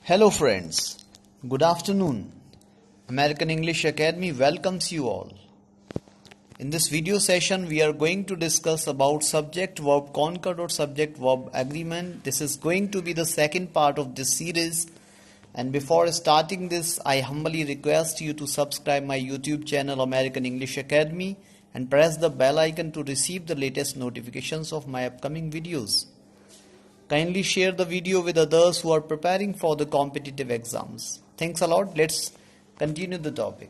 Hello friends, good afternoon. American English Academy welcomes you all. In this video session we are going to discuss about subject verb concord or subject verb agreement. This is going to be the second part of this series, and before starting this I humbly request you to subscribe my YouTube channel American English Academy and press the bell icon to receive the latest notifications of my upcoming videos. Kindly share the video with others who are preparing for the competitive exams. Thanks a lot. Let's continue the topic.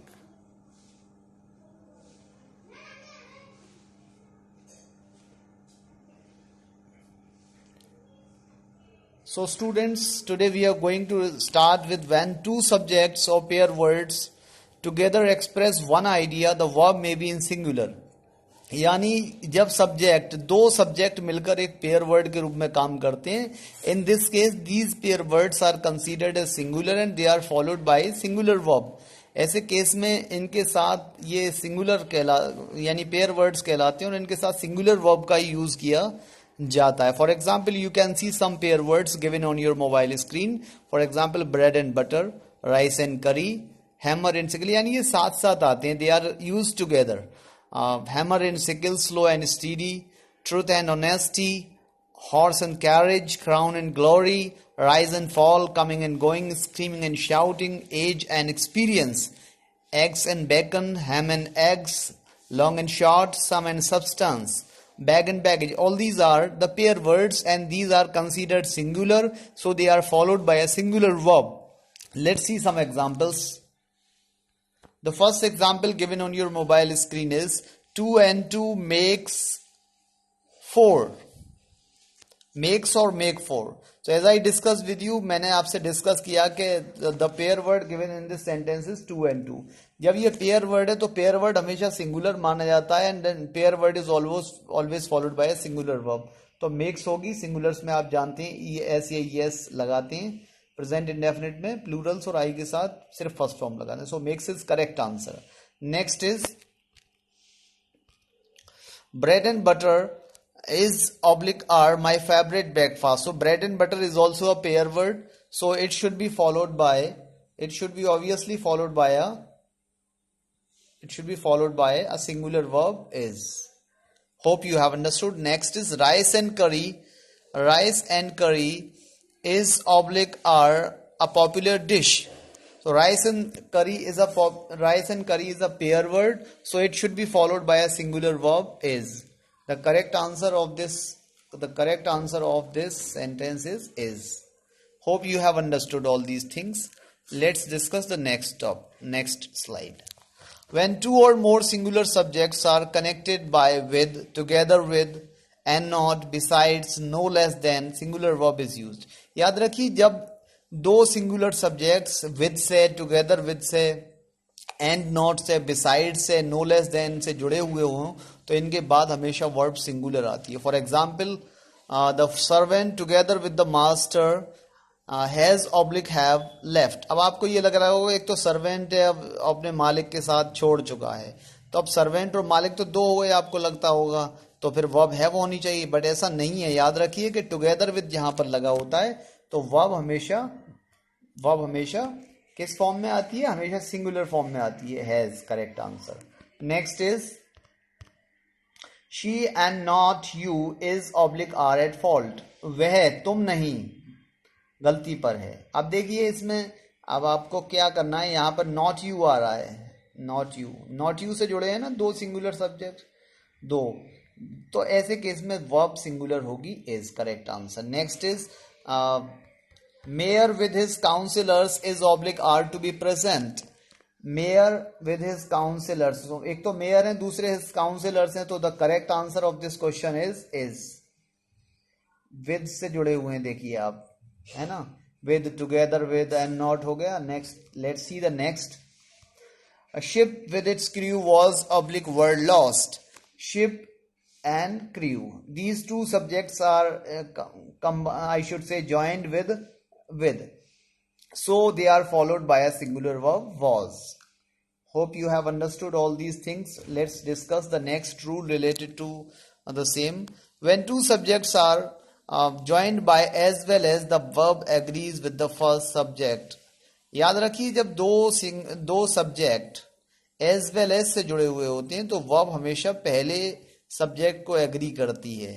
So students, today we are going to start with when two subjects or pair words together express one idea, the verb may be in singular. यानी जब subject दो subject मिलकर एक pair word के रूप में काम करते हैं, in this case these pair words are considered as singular and they are followed by singular verb. ऐसे केस में इनके साथ ये सिंगुलर यानी पेयर वर्ड्स कहलाते हैं और इनके साथ सिंगुलर वर्ब का यूज किया जाता है. For example you can see some pair words given on your mobile screen. For example bread and butter, rice and curry, hammer and sickle, यानी ये साथ साथ आते हैं. They are use together. Hammer and sickle, slow and steady, truth and honesty, horse and carriage, crown and glory, rise and fall, coming and going, screaming and shouting, age and experience, eggs and bacon, ham and eggs, long and short, sum and substance, bag and baggage. All these are the pair words and these are considered singular, so they are followed by a singular verb. Let's see some examples. The first example given on your mobile screen is 2 and 2 makes 4. Makes or make 4. So as I discussed with you, मैंने आपसे discuss किया कि the pair word given in this sentence is 2 and 2. जब ये pair word है तो pair word हमेशा singular माना जाता है and then pair word is always followed by a singular verb. तो makes होगी, singulars में आप जानते हैं es या es लगाते हैं. प्रेजेंट इंडेफिनिट में प्लूरल्स और आई के साथ सिर्फ फर्स्ट फॉर्म लगाना है. So makes is correct answer. Next is bread and butter is oblique are my favourite breakfast. So bread and butter is also a pair word, so it should be obviously followed by a singular verb is. Hope you have understood. Next is rice and curry. Rice and curry is oblique are a popular dish. So rice and curry is a pair word, so it should be followed by a singular verb is. The correct answer of this sentence is. Hope you have understood all these things. Let's discuss the next slide. When two or more singular subjects are connected by, with, together with, and not, besides, no less than, singular verb is used. याद रखिए जब दो singular subjects with से, together with से, and not से, beside से, no less than से जुड़े हुए हों तो इनके बाद हमेशा वर्ब सिंगुलर आती है. For example the servant together with the master has oblique have left. अब आपको ये लग रहा होगा एक तो सर्वेंट है, अब अपने मालिक के साथ छोड़ चुका है, तो अब सर्वेंट और मालिक तो दो हो गए आपको लगता होगा, तो फिर वर्ब हैव होनी चाहिए, बट ऐसा नहीं है. याद रखिए कि टुगेदर विद जहां पर लगा होता है तो वर्ब हमेशा किस फॉर्म में आती है? हमेशा सिंगुलर फॉर्म में आती है. Has correct answer. Next is she and not you is oblique are at fault. वह तुम नहीं गलती पर है. अब देखिए इसमें अब आपको क्या करना है, यहां पर नॉट यू आ रहा है. नॉट यू से जुड़े हैं ना दो सिंगुलर सब्जेक्ट, दो, तो ऐसे केस में वर्ब सिंगुलर होगी. Is correct answer. Next is mayor with his councillors is oblique are to be present. Mayor with his councillors, एक तो मेयर है, दूसरे हिज काउंसिलर्स हैं, तो the correct answer of this question is. With से जुड़े हुए हैं देखिए आप, है ना, with, together with and not हो गया. Next let's see the next. A ship with its crew was oblique word lost. Ship and crew. These two subjects are, I should say, joined with. So they are followed by a singular verb was. Hope you have understood all these things. Let's discuss the next rule related to the same. When two subjects are joined by as well as the verb agrees with the first subject. याद रखिए जब दो subject as well as से जुड़े हुए होते हैं तो वर्ब हमेशा पहले सब्जेक्ट को एग्री करती है.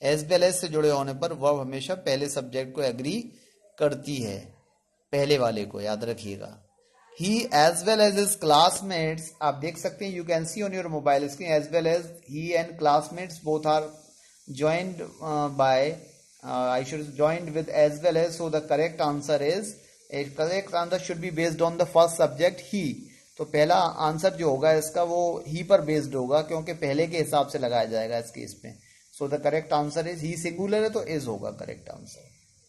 एज वेल एज से जुड़े होने पर वर्ब हमेशा पहले सब्जेक्ट को एग्री करती है, पहले वाले को याद रखिएगा. He as well as his classmates, आप देख सकते हैं, you can see on your mobile screen, as well as he and classmates both are joined by I should joined with as well as, so the correct answer should be based on the first subject he. तो पहला answer जो होगा इसका वो ही पर based होगा क्योंकि पहले के हिसाब से लगाया जाएगा इस केस में. So the correct answer is, he singular है तो इज होगा correct answer.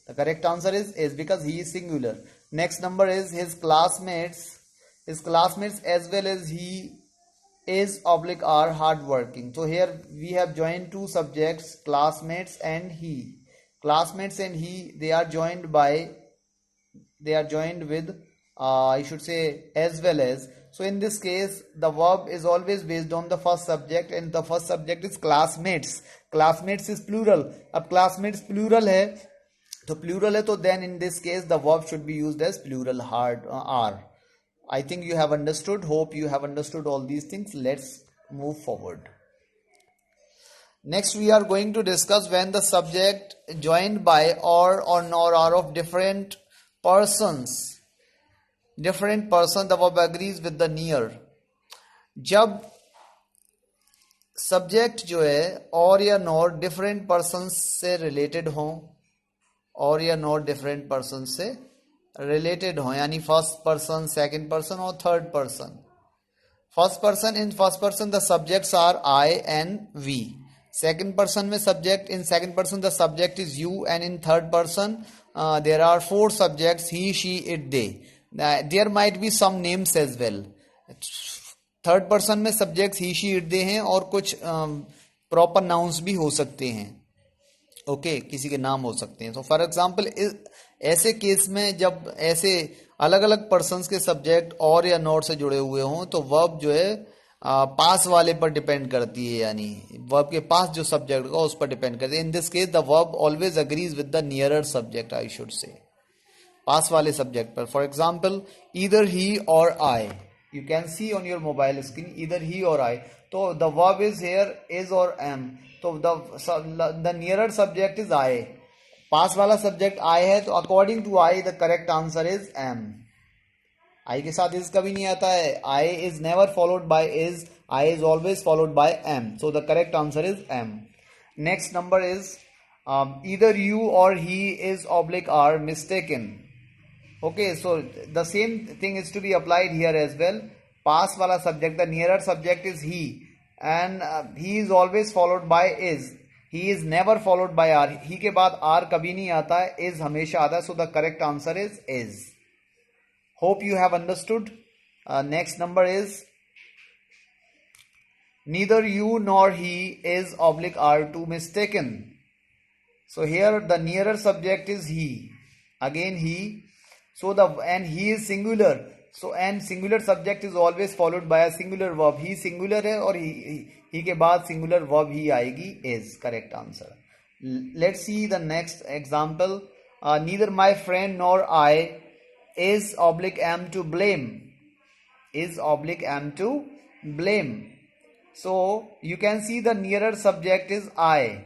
The correct answer is because he is singular. Next number is his classmates as well as he is oblique are hard working. So here we have joined two subjects, classmates and he. Classmates and he, they are joined with I should say as well as. So in this case the verb is always based on the first subject and the first subject is classmates. Classmates is plural. अब classmates plural है तो then in this case the verb should be used as plural hard are. I think you have understood. Hope you have understood all these things. Let's move forward. Next we are going to discuss when the subject joined by or nor are of different persons. Different person, the verb agrees with the near. जब subject जो है और या nor different persons से related हों, और या nor different persons से रिलेटेड हो, यानी फर्स्ट पर्सन, सेकंड पर्सन और third person. First person the subjects are I and we. Second person में subject, in second person the subject is you and in third person there are four subjects, he she it they. There might be some names as well. Third person में subjects he she it they हैं और कुछ proper nouns भी हो सकते हैं. Okay, किसी के नाम हो सकते हैं. तो फॉर एग्जाम्पल ऐसे केस में जब ऐसे अलग अलग पर्सन्स के सब्जेक्ट और या नॉट से जुड़े हुए हों तो वर्ब जो है पास वाले पर डिपेंड करती है, यानी वर्ब के पास जो सब्जेक्ट होगा उस पर डिपेंड करती है. In this case the verb always agrees with the nearer subject, I should say, पास वाले सब्जेक्ट पर. फॉर एग्जाम्पल ईदर ही और I, you can see on your mobile screen either he और आई. तो the verb is here is और am. तो the nearer subject is I. पास वाला सब्जेक्ट आई है तो according to I the correct answer is am. I के साथ इज कभी नहीं आता है. I is never followed by is, I is always followed by am. So the correct answer is M. Next number is either you और he is oblique are mistaken. Okay, so the same thing is to be applied here as well. पास वाला subject, the nearer subject is he and he is always followed by is. He is never followed by are. He के बाद are कभी नहीं आता है, is हमेशा आता है. So the correct answer is. Hope you have understood. Next number is neither you nor he is oblique are too mistaken. So here the nearer subject is he. Again he. So and he is singular. So and singular subject is always followed by a singular verb. He singular है और he के बाद singular verb ही आएगी, is correct answer. Let's see the next example. Neither my friend nor I is oblique am to blame. Is oblique am to blame. So you can see the nearer subject is I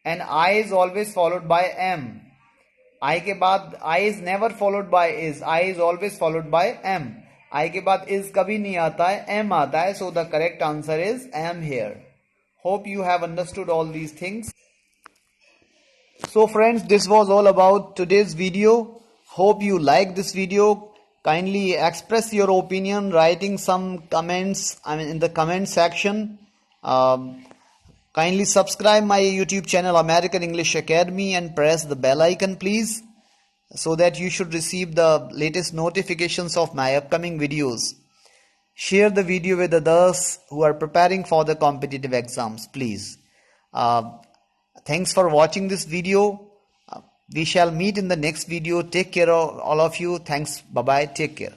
and I is always followed by am. I के बाद I is never followed by is. I is always followed by am. I के बाद is कभी नहीं आता है, am आता है. So the correct answer is am here. Hope you have understood all these things. So friends, this was all about today's video. Hope you like this video. Kindly express your opinion writing some comments, in the comment section. Kindly subscribe my YouTube channel American English Academy and press the bell icon please, so that you should receive the latest notifications of my upcoming videos. Share the video with others who are preparing for the competitive exams, please. Thanks for watching this video. We shall meet in the next video. Take care of all of you. Thanks. Bye bye. Take care.